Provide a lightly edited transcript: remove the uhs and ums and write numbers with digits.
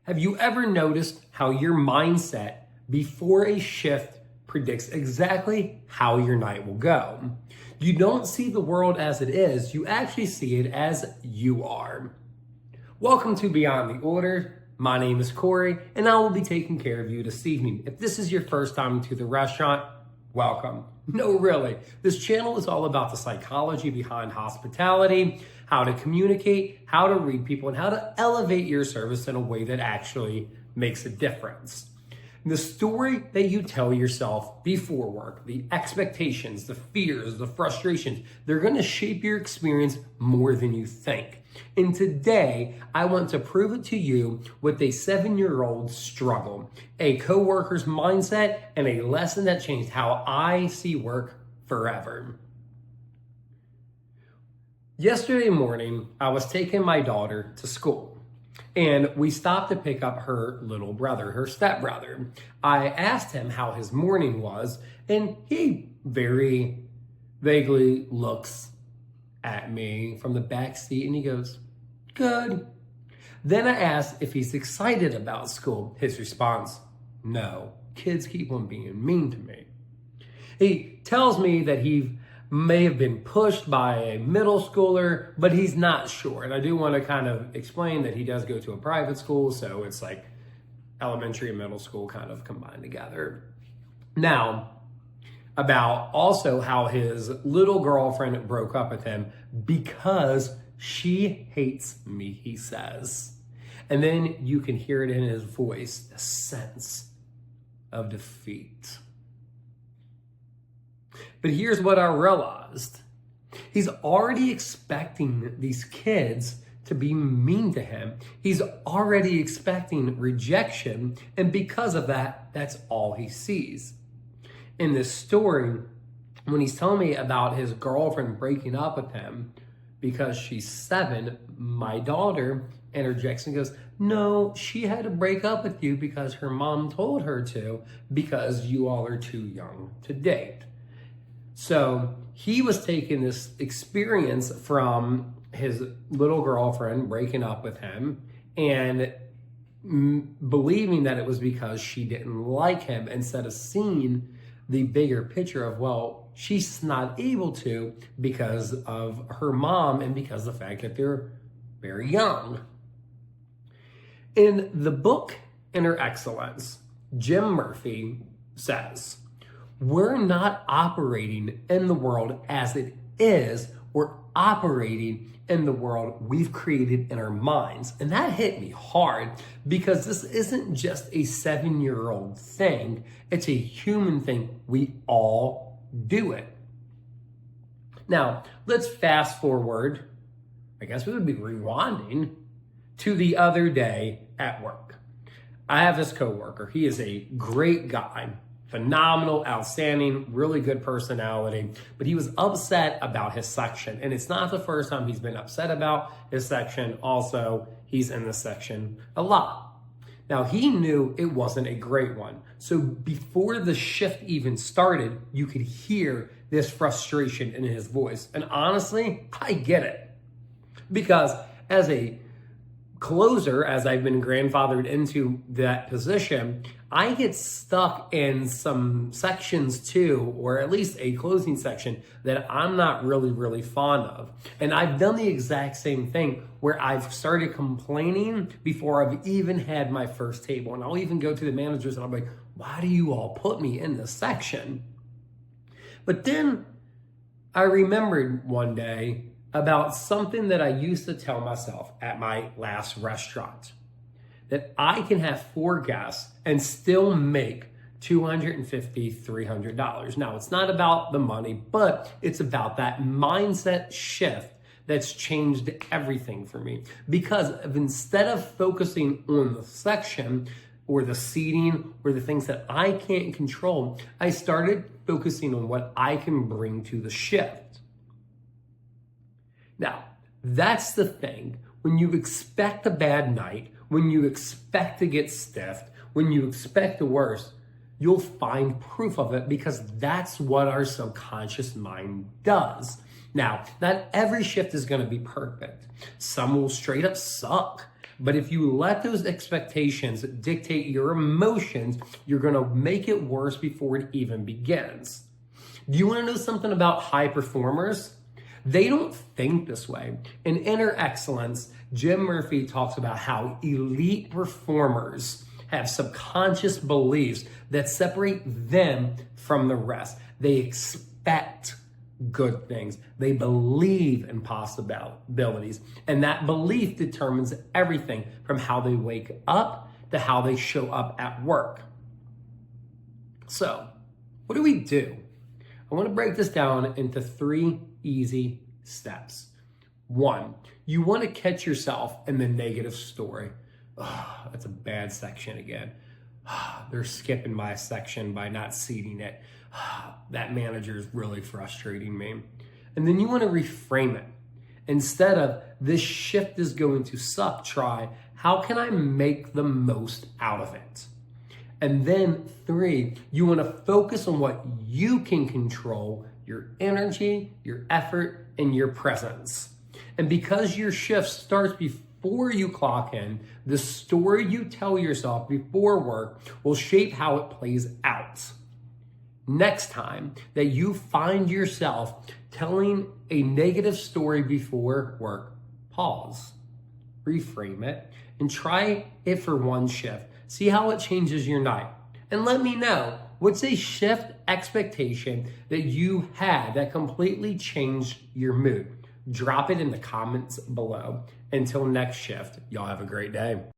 Have you ever noticed how your mindset before a shift predicts exactly how your night will go? You don't see the world as it is, you actually see it as you are. Welcome to Beyond the Order. My name is Corey, and I will be taking care of you this evening. If this is your first time to the restaurant, welcome. No, really. This channel is all about the psychology behind hospitality, how to communicate, how to read people, and how to elevate your service in a way that actually makes a difference. The story that you tell yourself before work, the expectations, the fears, the frustrations, they're going to shape your experience more than you think. And today, I want to prove it to you with a 7-year-old struggle, a coworker's mindset, and a lesson that changed how I see work forever. Yesterday morning, I was taking my daughter to school. And we stopped to pick up her little brother, her stepbrother. I asked him how his morning was, and he very vaguely looks at me from the back seat and he goes, "Good." Then I asked if he's excited about school. His response, "No, kids keep on being mean to me." He tells me that he may have been pushed by a middle schooler, but he's not sure. And I do want to kind of explain that he does go to a private school, so it's like elementary and middle school kind of combined together. Now, about also how his little girlfriend broke up with him because she hates me, he says. And then you can hear it in his voice, a sense of defeat. But here's what I realized. He's already expecting these kids to be mean to him. He's already expecting rejection. And because of that, that's all he sees. In this story, when he's telling me about his girlfriend breaking up with him because she's 7, my daughter interjects and goes, "No, she had to break up with you because her mom told her to, because you all are too young to date." So he was taking this experience from his little girlfriend breaking up with him and believing that it was because she didn't like him instead of seeing the bigger picture of, well, she's not able to because of her mom and because of the fact that they're very young. In the book Inner Excellence, Jim Murphy says, "We're not operating in the world as it is, we're operating in the world we've created in our minds." And that hit me hard because this isn't just a 7-year-old thing, it's a human thing. We all do it. Now, let's fast forward, I guess we would be rewinding, to the other day at work. I have this coworker. He is a great guy. Phenomenal, outstanding, really good personality, but he was upset about his section. And it's not the first time he's been upset about his section. Also, he's in the section a lot. Now, he knew it wasn't a great one. So before the shift even started, you could hear this frustration in his voice. And honestly, I get it. Because as a closer, as I've been grandfathered into that position, I get stuck in some sections too, or at least a closing section that I'm not really fond of. And I've done the exact same thing where I've started complaining before I've even had my first table. And I'll even go to the managers and I'm like, "Why do you all put me in this section?" But then I remembered one day about something that I used to tell myself at my last restaurant, that I can have 4 guests and still make $250, $300. Now, it's not about the money, but it's about that mindset shift that's changed everything for me. Because instead of focusing on the section or the seating or the things that I can't control, I started focusing on what I can bring to the shift. Now, that's the thing. When you expect a bad night, when you expect to get stiffed, when you expect the worst, you'll find proof of it because that's what our subconscious mind does. Now, not every shift is going to be perfect. Some will straight up suck. But if you let those expectations dictate your emotions, you're going to make it worse before it even begins. Do you want to know something about high performers? They don't think this way. In Inner Excellence, Jim Murphy talks about how elite performers have subconscious beliefs that separate them from the rest. They expect good things. They believe in possibilities. And that belief determines everything from how they wake up to how they show up at work. So, what do we do? I want to break this down into 3 easy steps. 1, you want to catch yourself in the negative story. Oh, that's a bad section again. They're skipping my section by not seating it. That manager is really frustrating me. And then you want to reframe it. Instead of this shift is going to suck, try how can I make the most out of it? And then 3, you want to focus on what you can control, your energy, your effort, and your presence. And because your shift starts before you clock in, the story you tell yourself before work will shape how it plays out. Next time that you find yourself telling a negative story before work, pause, reframe it, and try it for 1 shift. See how it changes your night. And let me know, what's a shift expectation that you had that completely changed your mood? Drop it in the comments below. Until next shift, y'all have a great day.